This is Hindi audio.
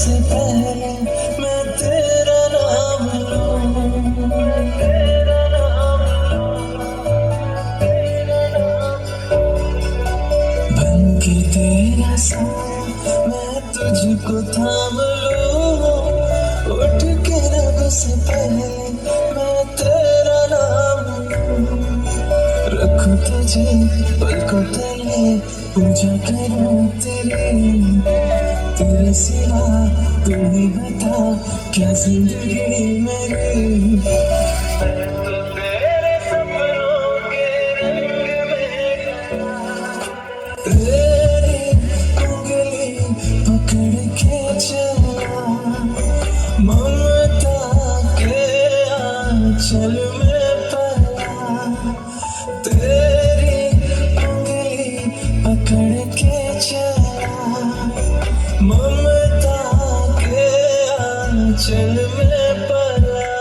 से पहले मैं तेरा नाम लूं, तेरा नाम बन के तेरा साया मैं तुझको थाम लूं। उठ के रब से पहले मैं तेरा नाम लूं, रखूं तुझे पलकों तले, पूजा करूं तेरी। तेरे सिवा तू ही बता क्या जिंदगी मेरी। मैं तो तेरे सपनों के रंग में तेरी उंगली पकड़ के चला, ममता के आंचल में पला। तेरी उंगली पकड़ के चला, ममता के आंचल में पला।